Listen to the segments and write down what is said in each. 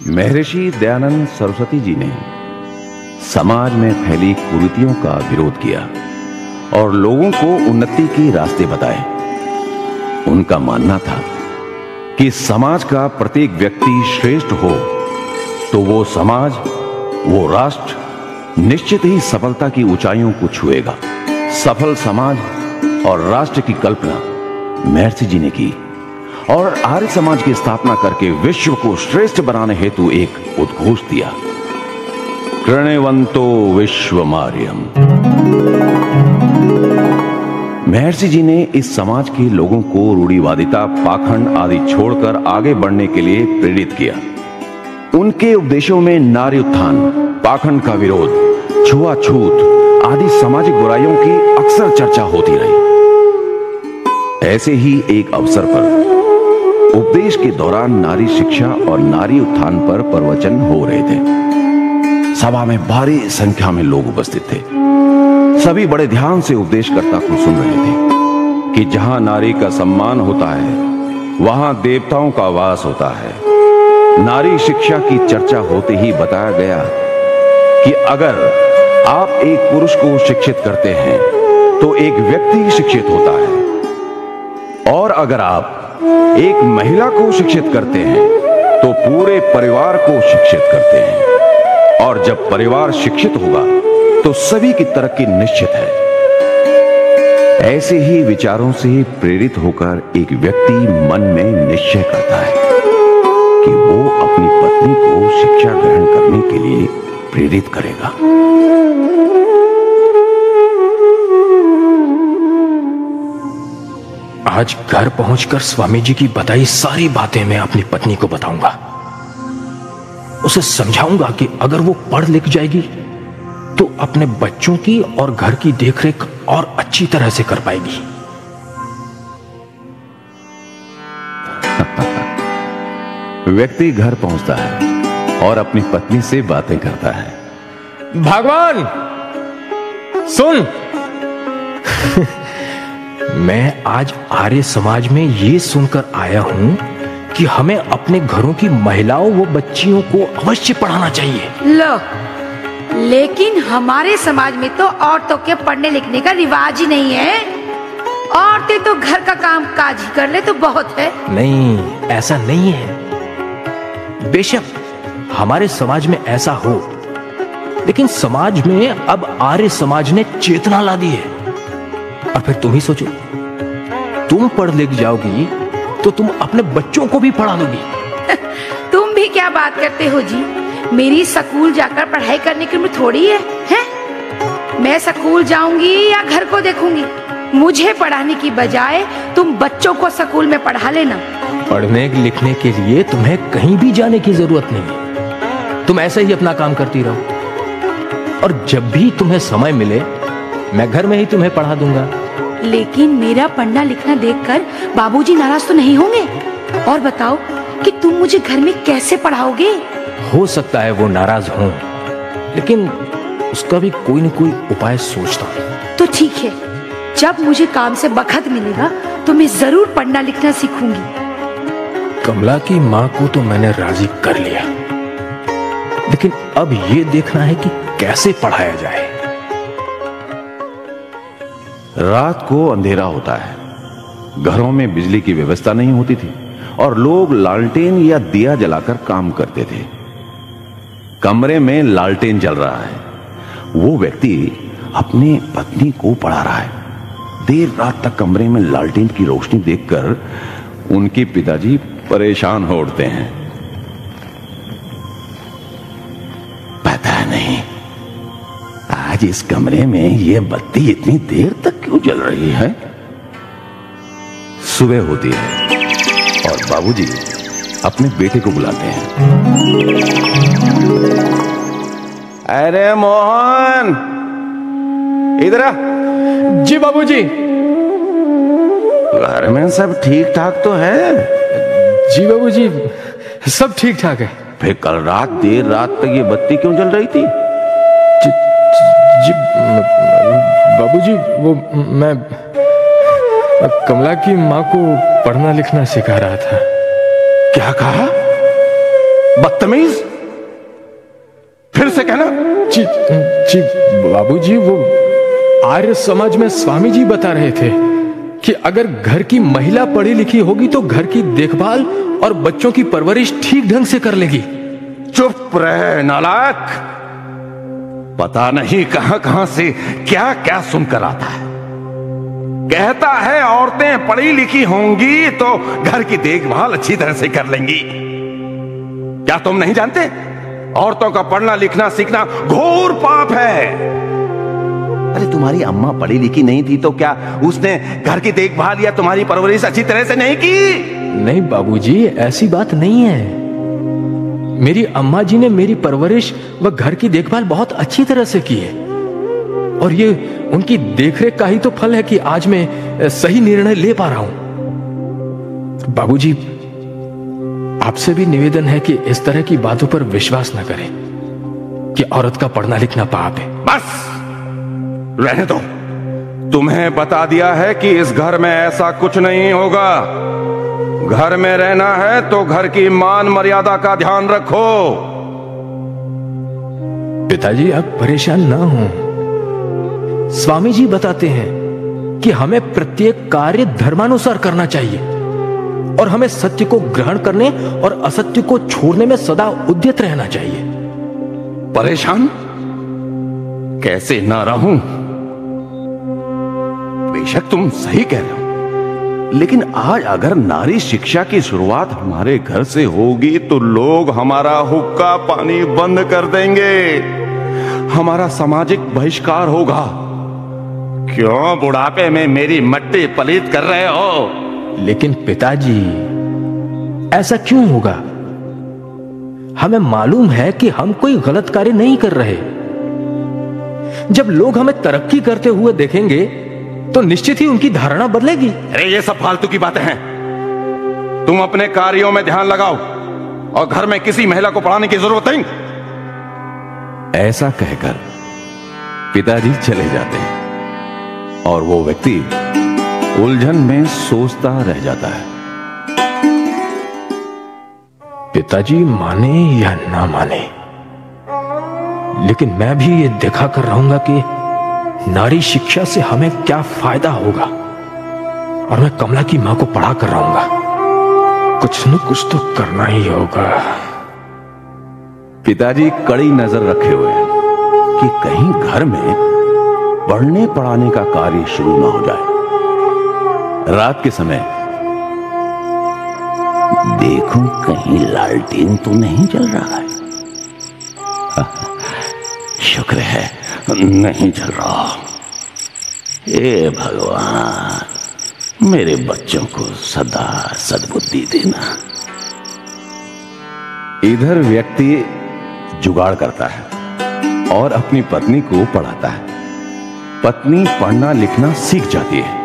महर्षि दयानंद सरस्वती जी ने समाज में फैली कुरीतियों का विरोध किया और लोगों को उन्नति के रास्ते बताए। उनका मानना था कि समाज का प्रत्येक व्यक्ति श्रेष्ठ हो तो वो समाज, वो राष्ट्र निश्चित ही सफलता की ऊंचाइयों को छुएगा। सफल समाज और राष्ट्र की कल्पना महर्षि जी ने की और आर्य समाज की स्थापना करके विश्व को श्रेष्ठ बनाने हेतु एक उद्घोष दिया, कृण्वन्तो विश्वमार्यम्। महर्षि जी ने इस समाज के लोगों को रूढ़िवादिता, पाखंड आदि छोड़कर आगे बढ़ने के लिए प्रेरित किया। उनके उपदेशों में नारी उत्थान, पाखंड का विरोध, छुआछूत आदि सामाजिक बुराइयों की अक्सर चर्चा होती रही। ऐसे ही एक अवसर पर उपदेश के दौरान नारी शिक्षा और नारी उत्थान पर प्रवचन हो रहे थे। सभा में भारी संख्या में लोग उपस्थित थे। सभी बड़े ध्यान से उपदेशकर्ता को सुन रहे थे कि जहां नारी का सम्मान होता है वहां देवताओं का वास होता है। नारी शिक्षा की चर्चा होते ही बताया गया कि अगर आप एक पुरुष को शिक्षित करते हैं तो एक व्यक्ति शिक्षित होता है, और अगर आप एक महिला को शिक्षित करते हैं तो पूरे परिवार को शिक्षित करते हैं, और जब परिवार शिक्षित होगा तो सभी की तरक्की निश्चित है। ऐसे ही विचारों से प्रेरित होकर एक व्यक्ति मन में निश्चय करता है कि वो अपनी पत्नी को शिक्षा ग्रहण करने के लिए प्रेरित करेगा। आज घर पहुंचकर स्वामी जी की बताई सारी बातें मैं अपनी पत्नी को बताऊंगा। उसे समझाऊंगा कि अगर वो पढ़ लिख जाएगी तो अपने बच्चों की और घर की देखरेख और अच्छी तरह से कर पाएगी। व्यक्ति घर पहुंचता है और अपनी पत्नी से बातें करता है। भगवान सुन, मैं आज आर्य समाज में ये सुनकर आया हूं कि हमें अपने घरों की महिलाओं व बच्चियों को अवश्य पढ़ाना चाहिए। लो, लेकिन हमारे समाज में तो औरतों के पढ़ने लिखने का रिवाज ही नहीं है। औरतें तो घर का काम काज ही कर ले तो बहुत है। नहीं, ऐसा नहीं है। बेशक हमारे समाज में ऐसा हो, लेकिन समाज में अब आर्य समाज ने चेतना ला दी है। और फिर तुम ही सोचो, तुम पढ़ लिख जाओगी तो तुम अपने बच्चों को भी पढ़ा दोगी। तुम भी क्या बात करते हो जी? मेरी स्कूल जाकर पढ़ाई करने की उम्र थोड़ी है, हैं? मैं स्कूल जाऊंगी या घर को देखूंगी? मुझे पढ़ाने की बजाय तुम बच्चों को स्कूल में पढ़ा लेना। पढ़ने लिखने के लिए तुम्हें कहीं भी जाने की जरूरत नहीं। तुम ऐसे ही अपना काम करती रहो और जब भी तुम्हें समय मिले मैं घर में ही तुम्हें पढ़ा दूंगा। लेकिन मेरा पढ़ना लिखना देखकर बाबूजी नाराज तो नहीं होंगे? और बताओ कि तुम मुझे घर में कैसे पढ़ाओगे? हो सकता है वो नाराज हों, लेकिन उसका भी कोई न कोई उपाय सोचता हूं। तो ठीक है, जब मुझे काम से बखत मिलेगा तो मैं जरूर पढ़ना लिखना सीखूंगी। कमला की माँ को तो मैंने राजी कर लिया, लेकिन अब ये देखना है कि कैसे पढ़ाया जाए। रात को अंधेरा होता है, घरों में बिजली की व्यवस्था नहीं होती थी और लोग लालटेन या दिया जलाकर काम करते थे। कमरे में लालटेन जल रहा है। वो व्यक्ति अपनी पत्नी को पढ़ा रहा है। देर रात तक कमरे में लालटेन की रोशनी देखकर उनके पिताजी परेशान हो उठते हैं। पता नहीं आज इस कमरे में यह बत्ती इतनी देर तक क्यों जल रही है। सुबह होती है और बाबूजी अपने बेटे को बुलाते हैं। अरे मोहन, इधर आ। जी बाबूजी। घर में सब ठीक ठाक तो है? जी बाबूजी, सब ठीक ठाक है। फिर कल रात देर रात तक ये बत्ती क्यों जल रही थी? जी बाबूजी, वो मैं कमला की माँ को पढ़ना लिखना सिखा रहा था। क्या कहा? बदतमीज, फिर से कहना। जी बाबूजी, वो आर्य समाज में स्वामी जी बता रहे थे कि अगर घर की महिला पढ़ी लिखी होगी तो घर की देखभाल और बच्चों की परवरिश ठीक ढंग से कर लेगी। चुप रहे नालायक, पता नहीं कहां कहां से क्या क्या सुनकर आता है। कहता है औरतें पढ़ी लिखी होंगी तो घर की देखभाल अच्छी तरह से कर लेंगी। क्या तुम नहीं जानते? औरतों का पढ़ना लिखना सीखना घोर पाप है। अरे तुम्हारी अम्मा पढ़ी लिखी नहीं थी तो क्या उसने घर की देखभाल या तुम्हारी परवरिश अच्छी तरह से नहीं की? नहीं बाबूजी, ऐसी बात नहीं है। मेरी अम्मा जी ने मेरी परवरिश व घर की देखभाल बहुत अच्छी तरह से की है, और ये उनकी देखरेख का ही तो फल है कि आज मैं सही निर्णय ले पा रहा हूं। बाबूजी, आपसे भी निवेदन है कि इस तरह की बातों पर विश्वास न करें कि औरत का पढ़ना लिखना पाप है। बस रहने दो। तुम्हें बता दिया है कि इस घर में ऐसा कुछ नहीं होगा। घर में रहना है तो घर की मान मर्यादा का ध्यान रखो। पिताजी, आप परेशान ना हो। स्वामी जी बताते हैं कि हमें प्रत्येक कार्य धर्मानुसार करना चाहिए और हमें सत्य को ग्रहण करने और असत्य को छोड़ने में सदा उद्यत रहना चाहिए। परेशान कैसे ना रहूं? बेशक तुम सही कह रहे हो, लेकिन आज अगर नारी शिक्षा की शुरुआत हमारे घर से होगी तो लोग हमारा हुक्का पानी बंद कर देंगे, हमारा सामाजिक बहिष्कार होगा। क्यों बुढ़ापे में मेरी मट्टी पलीत कर रहे हो? लेकिन पिताजी, ऐसा क्यों होगा? हमें मालूम है कि हम कोई गलत कार्य नहीं कर रहे। जब लोग हमें तरक्की करते हुए देखेंगे तो निश्चित ही उनकी धारणा बदलेगी। अरे ये सब फालतू की बातें हैं। तुम अपने कार्यों में ध्यान लगाओ और घर में किसी महिला को पढ़ाने की जरूरत नहीं। ऐसा कहकर पिताजी चले जाते हैं और वो व्यक्ति उलझन में सोचता रह जाता है। पिताजी माने या ना माने, लेकिन मैं भी ये देखा कर रहूंगा कि नारी शिक्षा से हमें क्या फायदा होगा, और मैं कमला की मां को पढ़ा कर रहूंगा। कुछ न कुछ तो करना ही होगा। पिताजी कड़ी नजर रखे हुए हैं कि कहीं घर में पढ़ने पढ़ाने का कार्य शुरू ना हो जाए। रात के समय देखूं कहीं लालटेन तो नहीं जल रहा है। शुक्र है नहीं जल रहा। हे भगवान, मेरे बच्चों को सदा सद्बुद्धि देना। इधर व्यक्ति जुगाड़ करता है और अपनी पत्नी को पढ़ाता है। पत्नी पढ़ना लिखना सीख जाती है।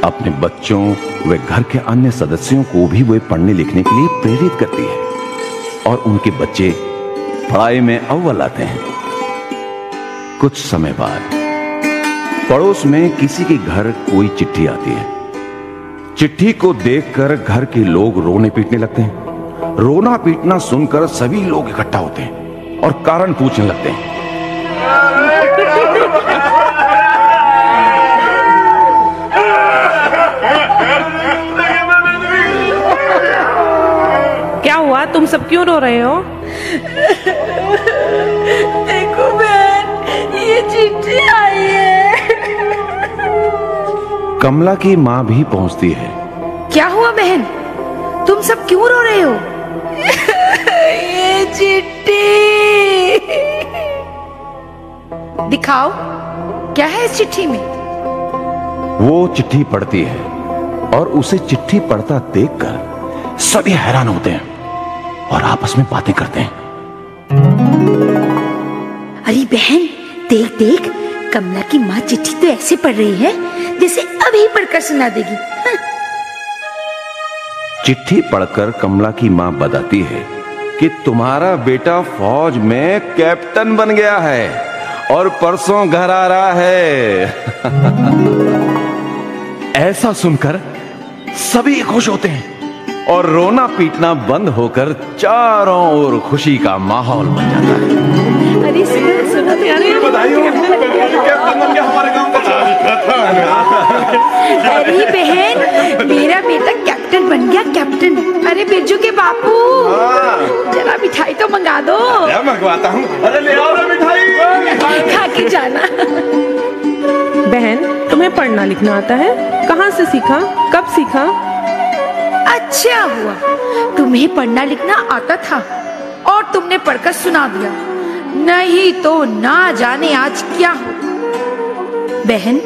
अपने बच्चों व घर के अन्य सदस्यों को भी वे पढ़ने लिखने के लिए प्रेरित करती है और उनके बच्चे पढ़ाई में अव्वल आते हैं। कुछ समय बाद पड़ोस में किसी के घर कोई चिट्ठी आती है। चिट्ठी को देखकर घर के लोग रोने पीटने लगते हैं। रोना पीटना सुनकर सभी लोग इकट्ठा होते हैं और कारण पूछने लगते हैं। क्या हुआ? तुम सब क्यों रो रहे हो? देखो बहन, ये चिट्ठी आई है। कमला की मां भी पहुंचती है। क्या हुआ बहन, तुम सब क्यों रो रहे हो? ये चिट्ठी दिखाओ, क्या है इस चिट्ठी में? वो चिट्ठी पढ़ती है और उसे चिट्ठी पढ़ता देखकर सभी हैरान होते हैं और आपस में बातें करते हैं। अरे बहन, देख देख, कमला की माँ चिट्ठी तो ऐसे पढ़ रही है जैसे अभी पढ़कर सुना देगी। चिट्ठी पढ़कर कमला की मां बताती है कि तुम्हारा बेटा फौज में कैप्टन बन गया है और परसों घर आ रहा है। ऐसा सुनकर सभी खुश होते हैं और रोना पीटना बंद होकर चारों ओर खुशी का माहौल बन जाता है। अरे सुनो बधाई हो, कैप्टन बन गया हमारे गांव का। अरे बहन, मेरा बेटा कैप्टन बन गया, कैप्टन। अरे बिरजू के बापू, जरा मिठाई तो मंगा दो। मंगवाता हूँ। अरे ले आओ ना मिठाई, खा के जाना। बहन, तुम्हें पढ़ना लिखना आता है? कहाँ से सीखा, कब सीखा? अच्छा हुआ तुम्हें पढ़ना लिखना आता था और तुमने पढ़कर सुना दिया, नहीं तो ना जाने आज क्या हो। बहन,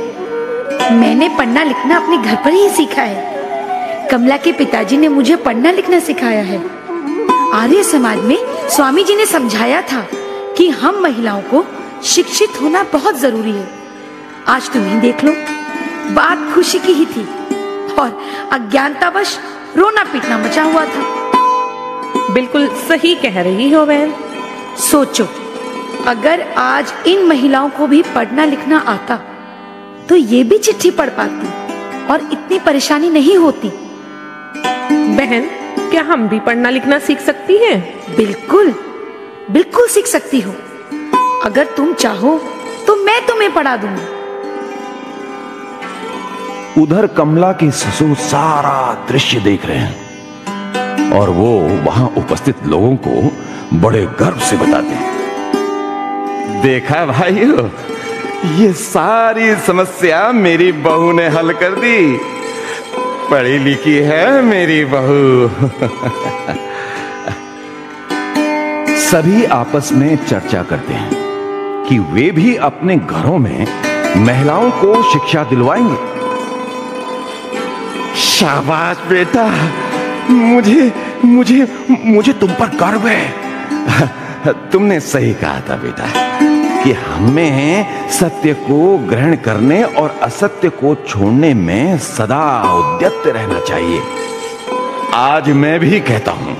मैंने पढ़ना लिखना अपने घर पर ही सीखा है। कमला के पिताजी ने मुझे पढ़ना लिखना सिखाया है। आर्य समाज में स्वामी जी ने समझाया था कि हम महिलाओं को शिक्षित होना बहुत जरूरी है। आज तुम्हें देख लो, बात खुशी की ही थी और अज्ञानतावश रोना पीटना मचा हुआ था। बिल्कुल सही कह रही हो बहन। सोचो, अगर आज इन महिलाओं को भी पढ़ना लिखना आता तो ये भी चिट्ठी पढ़ पाती और इतनी परेशानी नहीं होती। बहन, क्या हम भी पढ़ना लिखना सीख सकती हैं? बिल्कुल बिल्कुल सीख सकती हो। अगर तुम चाहो तो मैं तुम्हें पढ़ा दूंगी। उधर कमला के ससुर सारा दृश्य देख रहे हैं और वो वहां उपस्थित लोगों को बड़े गर्व से बताते हैं, देखा भाइयों, ये सारी समस्या मेरी बहू ने हल कर दी। पढ़ी लिखी है मेरी बहू। सभी आपस में चर्चा करते हैं कि वे भी अपने घरों में महिलाओं को शिक्षा दिलवाएंगे। शाबाश बेटा, मुझे मुझे मुझे तुम पर गर्व है। तुमने सही कहा था बेटा कि हमें सत्य को ग्रहण करने और असत्य को छोड़ने में सदा उद्यत रहना चाहिए। आज मैं भी कहता हूं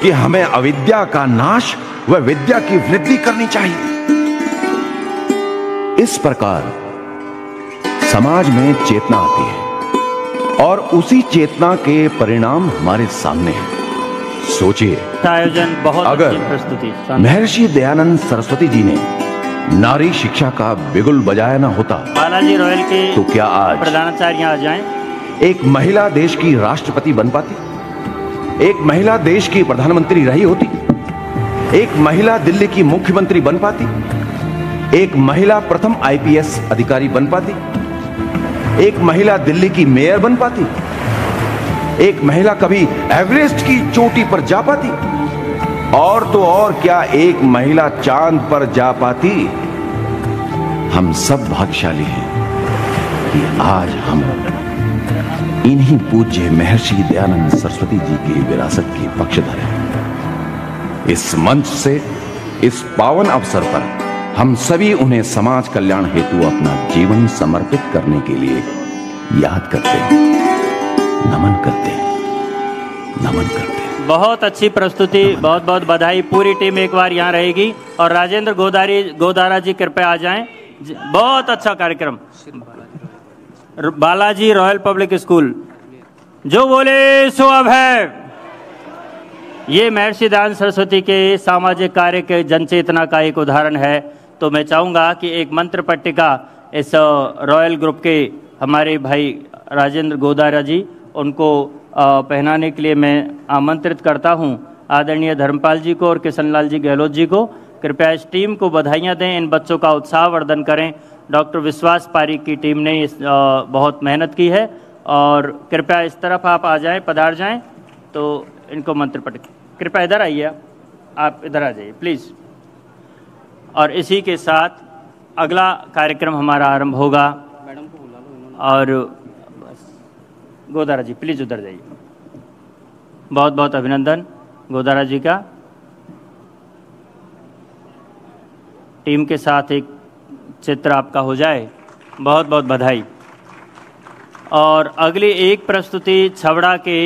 कि हमें अविद्या का नाश व विद्या की वृद्धि करनी चाहिए। इस प्रकार समाज में चेतना आती है और उसी चेतना के परिणाम हमारे सामने हैं। सोचिए, आयोजन बहुत अगर प्रस्तुति महर्षि दयानंद सरस्वती जी ने नारी शिक्षा का बिगुल बजाया ना होता बालाजी रॉयल के तो क्या आज प्रधानाचार्य आ जाएं? एक महिला देश की राष्ट्रपति बन पाती? एक महिला देश की प्रधानमंत्री रही होती? एक महिला दिल्ली की मुख्यमंत्री बन पाती? एक महिला प्रथम आईपीएस अधिकारी बन पाती? एक महिला दिल्ली की मेयर बन पाती? एक महिला कभी एवरेस्ट की चोटी पर जा पाती? और तो और क्या एक महिला चांद पर जा पाती? हम सब भाग्यशाली हैं कि आज हम इन्हीं पूज्य महर्षि दयानंद सरस्वती जी की विरासत के पक्षधर हैं। इस मंच से, इस पावन अवसर पर हम सभी उन्हें समाज कल्याण हेतु अपना जीवन समर्पित करने के लिए याद करते हैं, नमन करते हैं, नमन करते हैं। बहुत अच्छी प्रस्तुति, बहुत बहुत बधाई। पूरी टीम एक बार यहाँ रहेगी और राजेंद्र गोदारा जी कृपया आ जाएं। बहुत अच्छा कार्यक्रम। बालाजी रॉयल पब्लिक स्कूल, जो बोले सो अब है। ये महर्षि दयानंद सरस्वती के सामाजिक कार्य के जनचेतना का एक उदाहरण है। तो मैं चाहूँगा कि एक मंत्र पट्टिका इस रॉयल ग्रुप के हमारे भाई राजेंद्र गोदारा जी, उनको पहनाने के लिए मैं आमंत्रित करता हूँ आदरणीय धर्मपाल जी को और किशनलाल जी गहलोत जी को। कृपया इस टीम को बधाइयाँ दें, इन बच्चों का उत्साह वर्धन करें। डॉक्टर विश्वास पारी की टीम ने इस बहुत मेहनत की है और कृपया इस तरफ आप आ जाएं, पधार जाएं। तो इनको मंत्र पट्टिका, कृपया इधर आइए, आप इधर आ जाइए प्लीज़। और इसी के साथ अगला कार्यक्रम हमारा आरंभ होगा। मैडम को बुला लो और गोदारा जी प्लीज़ उधर जाइए। बहुत बहुत अभिनंदन गोदारा जी का। टीम के साथ एक चित्र आपका हो जाए, बहुत बहुत बधाई। और अगली एक प्रस्तुति छबड़ा के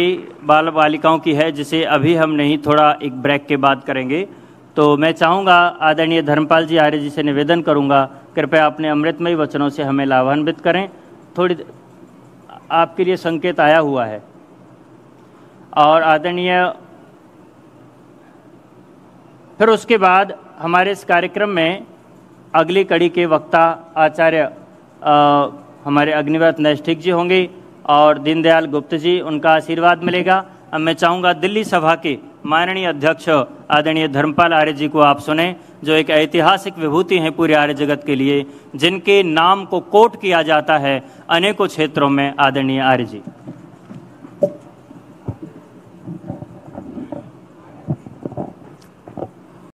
बाल बालिकाओं की है, जिसे अभी हम नहीं, थोड़ा एक ब्रेक के बाद करेंगे। तो मैं चाहूँगा आदरणीय धर्मपाल जी आर्य जी से निवेदन करूँगा, कृपया अपने अमृतमयी वचनों से हमें लाभान्वित करें। थोड़ी आपके लिए संकेत आया हुआ है। और आदरणीय, फिर उसके बाद हमारे इस कार्यक्रम में अगली कड़ी के वक्ता आचार्य हमारे अग्निव्रत नैष्ठिक जी होंगे और दीनदयाल गुप्त जी, उनका आशीर्वाद मिलेगा। अब मैं चाहूँगा दिल्ली सभा के माननीय अध्यक्ष आदरणीय धर्मपाल आर्य जी को आप सुने, जो एक ऐतिहासिक विभूति हैं पूरे आर्य जगत के लिए, जिनके नाम को कोट किया जाता है अनेकों क्षेत्रों में। आदरणीय आर्य जी।